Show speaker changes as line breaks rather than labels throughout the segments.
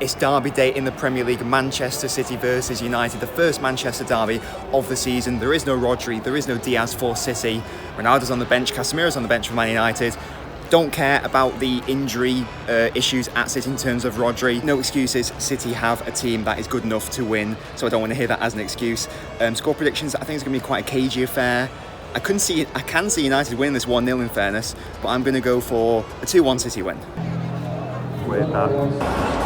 It's derby day in the Premier League, Manchester City versus United, the first Manchester derby of the season. There is no Rodri, there is no Diaz for City. Ronaldo's on the bench, Casemiro's on the bench for Man United. Don't care about the injury issues at City in terms of Rodri. No excuses, City have a team that is good enough to win, so I don't want to hear that as an excuse. Score predictions, I think it's going to be quite a cagey affair. I can see United winning this 1-0 in fairness, but I'm going to go for a 2-1 City win. With that.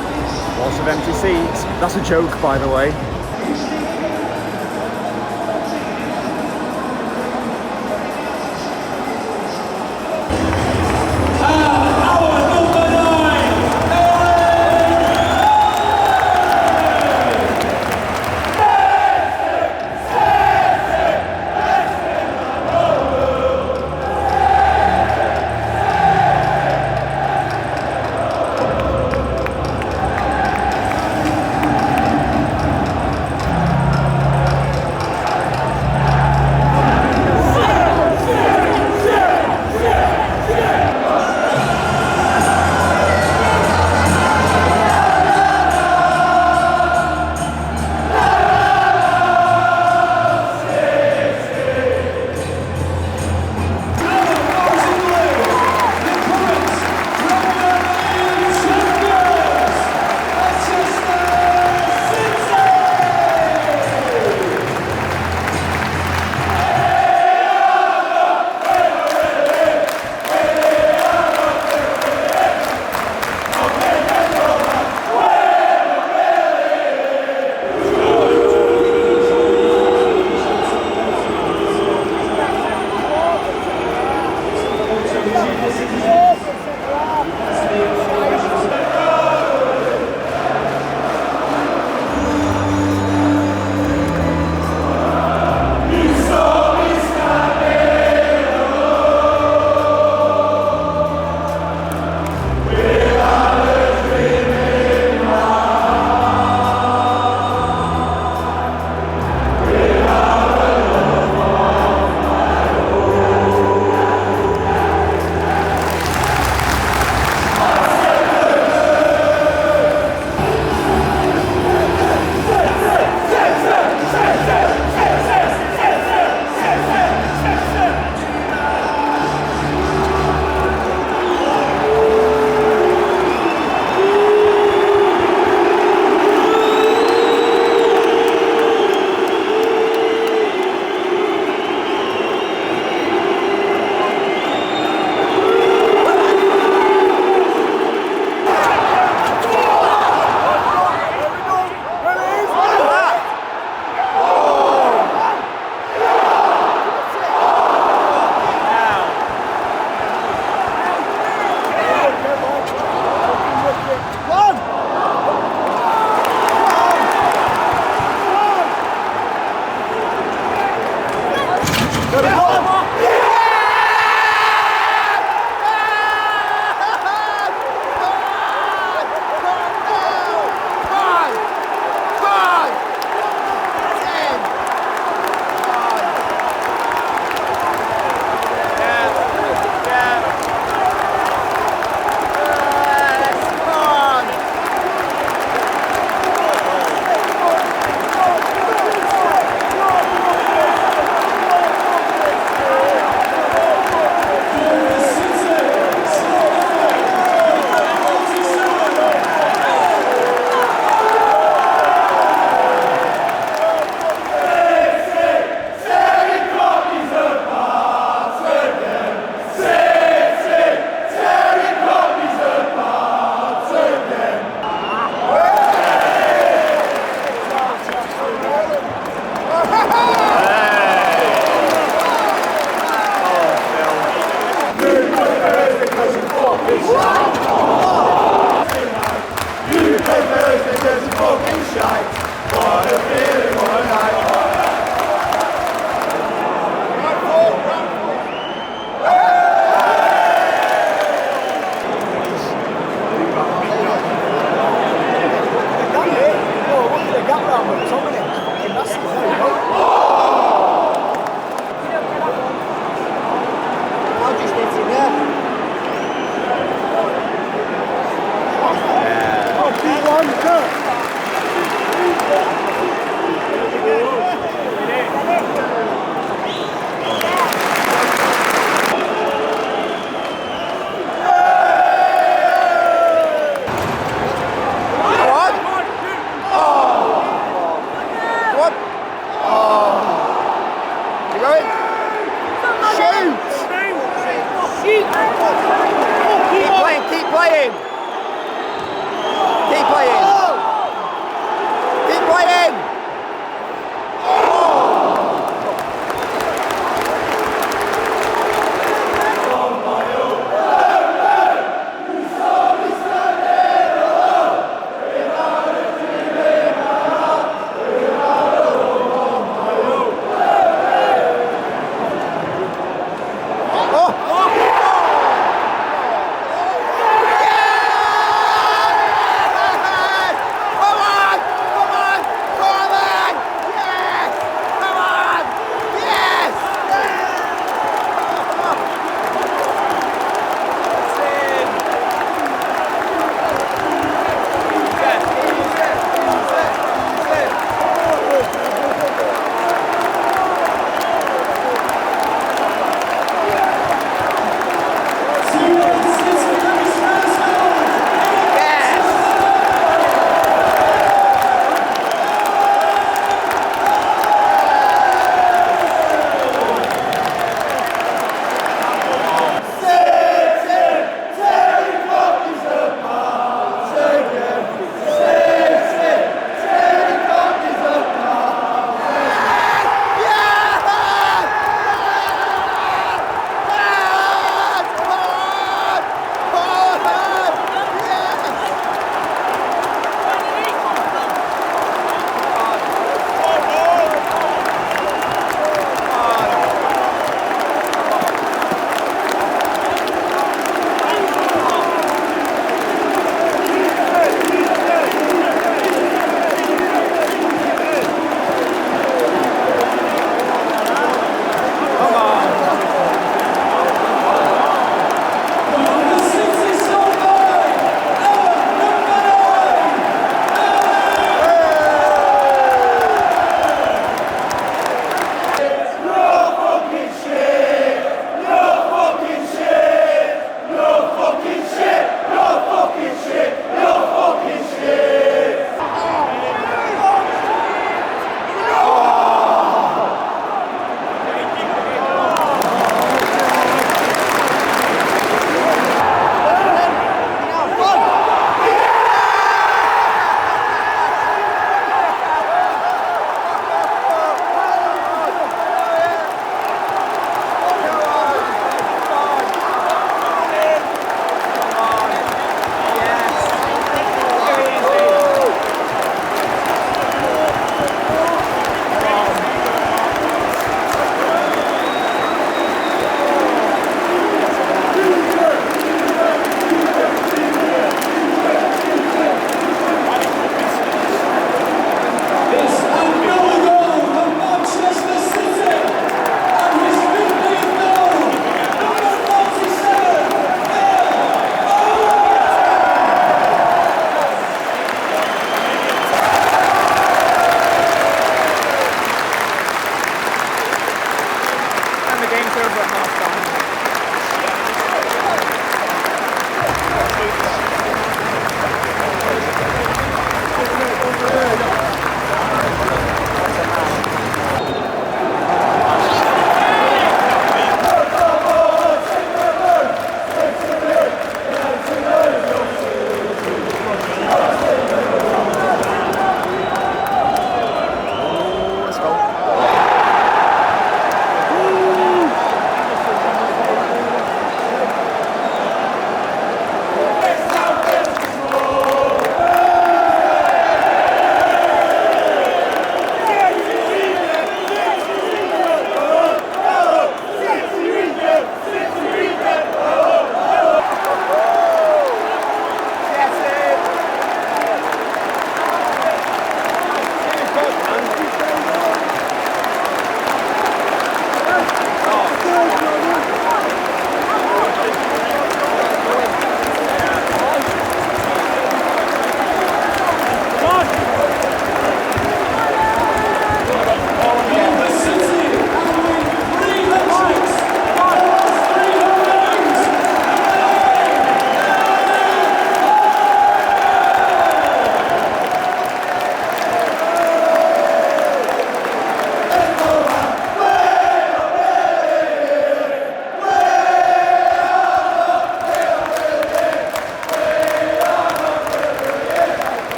Lots of empty seats. That's a joke, by the way.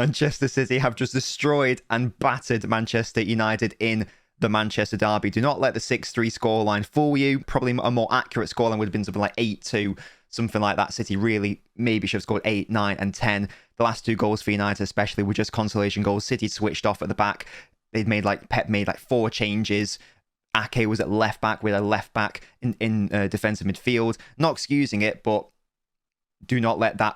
Manchester City have just destroyed and battered Manchester United in the Manchester derby. Do not let the 6-3 scoreline fool you. Probably a more accurate scoreline would have been something like 8-2, something like that. City really maybe should have scored 8, 9, and 10. The last 2 goals for United especially were just consolation goals. City switched off at the back. Pep made like 4 changes. Ake was at left back with a left back in defensive midfield. Not excusing it, but do not let that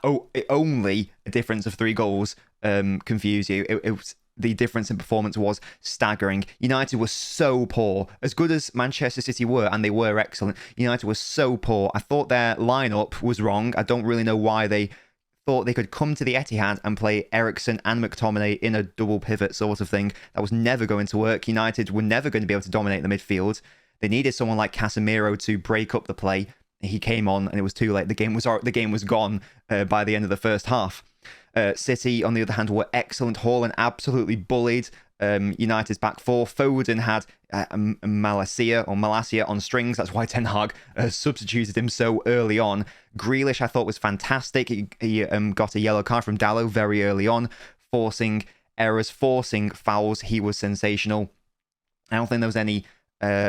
only a difference of 3 goals confuse you. It was, the difference in performance was staggering. United was so poor. As good as Manchester City were, and they were excellent, United was so poor. I thought their lineup was wrong. I don't really know why they thought they could come to the Etihad and play Eriksen and McTominay in a double pivot sort of thing. That was never going to work. United were never going to be able to dominate the midfield. They needed someone like Casemiro to break up the play. He came on and it was too late. The game was gone by the end of the first half. City, on the other hand, were excellent. Haaland absolutely bullied United's back 4. Foden had Malacia on strings. That's why Ten Hag substituted him so early on. Grealish, I thought, was fantastic. He got a yellow card from Dalot very early on, forcing errors, forcing fouls. He was sensational. I don't think there was any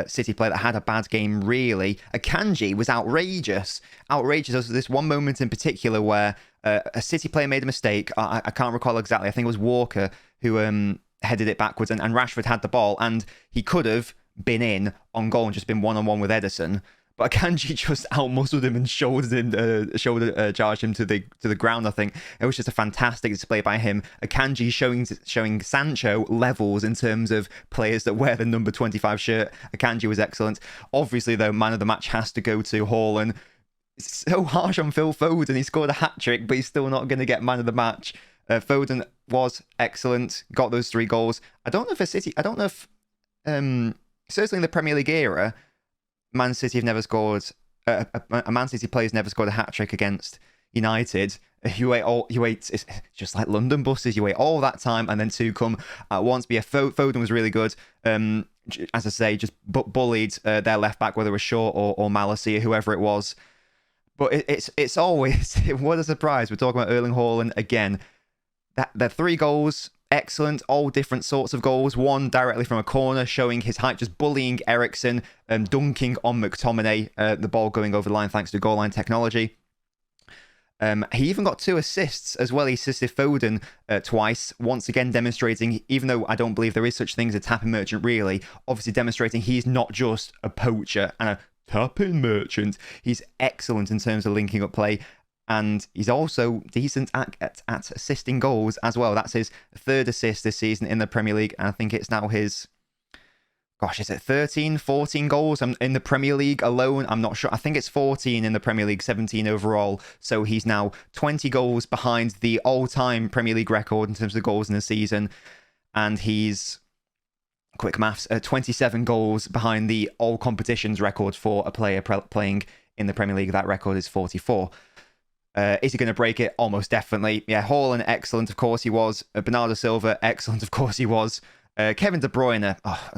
City player that had a bad game, really. Akanji was outrageous. Outrageous. There was this one moment in particular where a City player made a mistake. I can't recall exactly. I think it was Walker who headed it backwards, and Rashford had the ball, and he could have been in on goal and just been one-on-one with Ederson. But Akanji just outmuscled him and shoulder charged him to the ground, I think. It was just a fantastic display by him. Akanji showing Sancho levels in terms of players that wear the number 25 shirt. Akanji was excellent. Obviously, though, man of the match has to go to Haaland. It's so harsh on Phil Foden. He scored a hat-trick, but he's still not going to get man of the match. Foden was excellent. Got those 3 goals. I don't know if certainly in the Premier League era, Man City have never scored. A Man City player's never scored a hat trick against United. It's just like London buses. You wait all that time and then 2 come at once. But yeah, Foden was really good. As I say, just bullied their left back, whether it was Shaw or Malacia, whoever it was. But it's always what a surprise. We're talking about Erling Haaland again. The 3 goals. Excellent, all different sorts of goals. One directly from a corner, showing his height, just bullying Eriksen, dunking on McTominay, the ball going over the line thanks to goal line technology. He even got 2 assists as well. He assisted Foden twice, once again demonstrating, even though I don't believe there is such thing as a tapping merchant really, obviously demonstrating he's not just a poacher and a tapping merchant. He's excellent in terms of linking up play. And he's also decent at assisting goals as well. That's his 3rd assist this season in the Premier League. And I think it's now his, is it 13, 14 goals in the Premier League alone? I'm not sure. I think it's 14 in the Premier League, 17 overall. So he's now 20 goals behind the all-time Premier League record in terms of goals in the season. And he's, quick maths, 27 goals behind the all competitions record for a player playing in the Premier League. That record is 44. Is he going to break it? Almost definitely. Yeah, Haaland, excellent. Of course he was. Bernardo Silva, excellent. Of course he was. Kevin De Bruyne.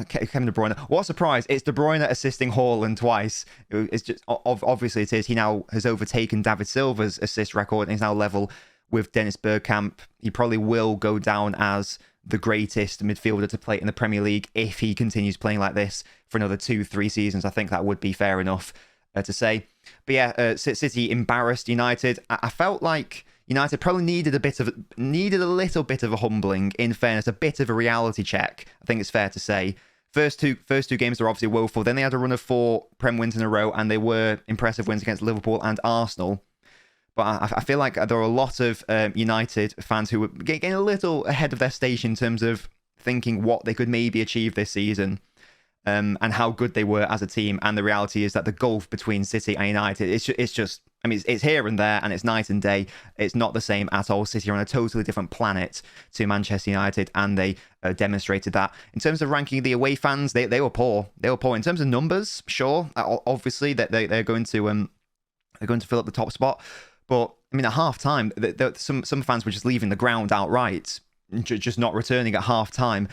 Kevin De Bruyne. What a surprise. It's De Bruyne assisting Haaland twice. It's just, obviously it is. He now has overtaken David Silva's assist record and is now level with Dennis Bergkamp. He probably will go down as the greatest midfielder to play in the Premier League if he continues playing like this for another 2-3 seasons. I think that would be fair enough to say. But yeah, City embarrassed United. I felt like United probably needed a little bit of a humbling, in fairness, a bit of a reality check. I think it's fair to say. First two games were obviously woeful. Then they had a run of 4 Prem wins in a row, and they were impressive wins against Liverpool and Arsenal. But I feel like there are a lot of United fans who were getting a little ahead of their station in terms of thinking what they could maybe achieve this season. And how good they were as a team. And the reality is that the gulf between City and United, it's just, I mean, it's here and there, and it's night and day. It's not the same at all. City are on a totally different planet to Manchester United, and they demonstrated that. In terms of ranking the away fans, they were poor. They were poor in terms of numbers. Sure, obviously that they're going to fill up the top spot. But I mean, at half time, some fans were just leaving the ground outright, just not returning at half time.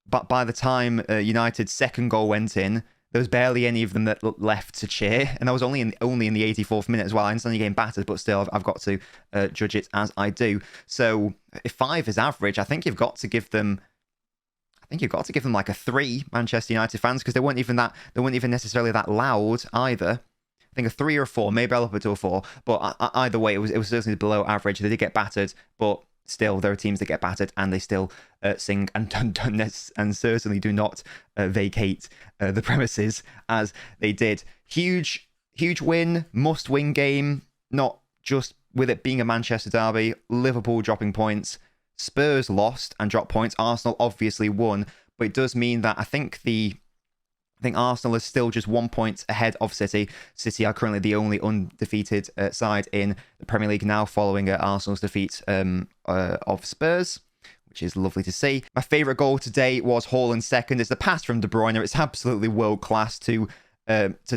But by the time United's second goal went in, there was barely any of them that left to cheer, and that was only in the 84th minute as well. I understand you're getting battered, but still, I've got to judge it as I do. So if 5 is average, I think you've got to give them like a 3, Manchester United fans, because they weren't even necessarily that loud either. I think a 3 or a 4, maybe I'll up it to a 4. But either way, it was certainly below average. They did get battered, but still, there are teams that get battered and they still sing and certainly do not vacate the premises as they did. Huge win, must-win game, not just with it being a Manchester derby. Liverpool dropping points, Spurs lost and dropped points. Arsenal obviously won, but it does mean that I think Arsenal is still just 1 point ahead of City. City are currently the only undefeated side in the Premier League now, following Arsenal's defeat of Spurs, which is lovely to see. My favourite goal today was Haaland's second. It's the pass from De Bruyne. It's absolutely world class to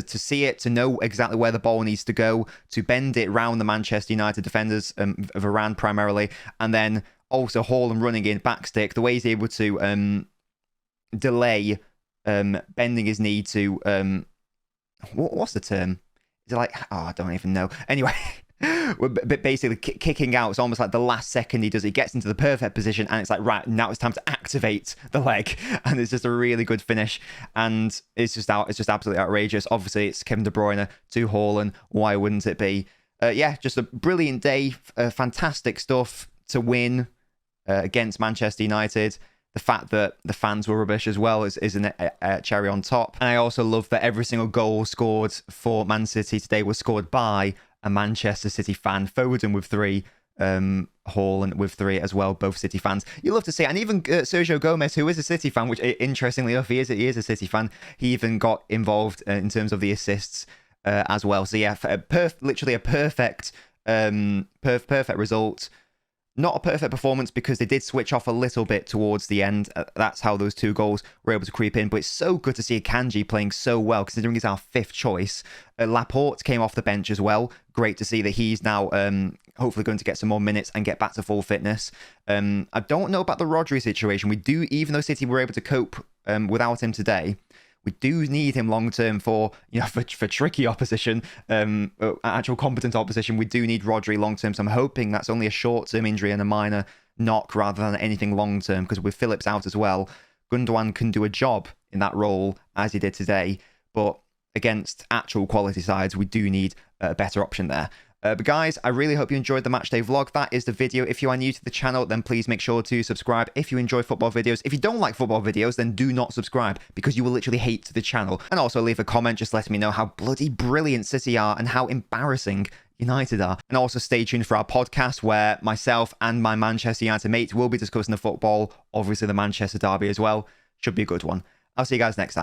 see it, to know exactly where the ball needs to go, to bend it round the Manchester United defenders, Varane primarily, and then also Haaland running in backstick. The way he's able to delay. Bending his knee to what's the term? Is it like, I don't even know. Anyway, but basically kicking out. It's almost like the last second he does it. He gets into the perfect position, and it's like, right, now it's time to activate the leg, and it's just a really good finish, and it's just absolutely outrageous. Obviously, it's Kevin De Bruyne to Haaland. Why wouldn't it be? Just a brilliant day. Fantastic stuff to win against Manchester United. The fact that the fans were rubbish as well is a cherry on top. And I also love that every single goal scored for Man City today was scored by a Manchester City fan. Foden with 3, Haaland with 3 as well, both City fans. You love to see it. And even Sergio Gomez, who is a City fan, which interestingly enough, he is a City fan. He even got involved in terms of the assists as well. So yeah, literally a perfect result. Not a perfect performance because they did switch off a little bit towards the end. That's how those 2 goals were able to creep in. But it's so good to see Akanji playing so well, considering he's our 5th choice. Laporte came off the bench as well. Great to see that he's now hopefully going to get some more minutes and get back to full fitness. I don't know about the Rodri situation. We do, even though City were able to cope without him today, we do need him long term for tricky opposition, actual competent opposition. We do need Rodri long term. So I'm hoping that's only a short term injury and a minor knock rather than anything long term. Because with Phillips out as well, Gundogan can do a job in that role as he did today. But against actual quality sides, we do need a better option there. But guys, I really hope you enjoyed the matchday vlog. That is the video. If you are new to the channel, then please make sure to subscribe if you enjoy football videos. If you don't like football videos, then do not subscribe because you will literally hate the channel. And also leave a comment just letting me know how bloody brilliant City are and how embarrassing United are. And also stay tuned for our podcast where myself and my Manchester United mates will be discussing the football, obviously the Manchester derby as well. Should be a good one. I'll see you guys next time.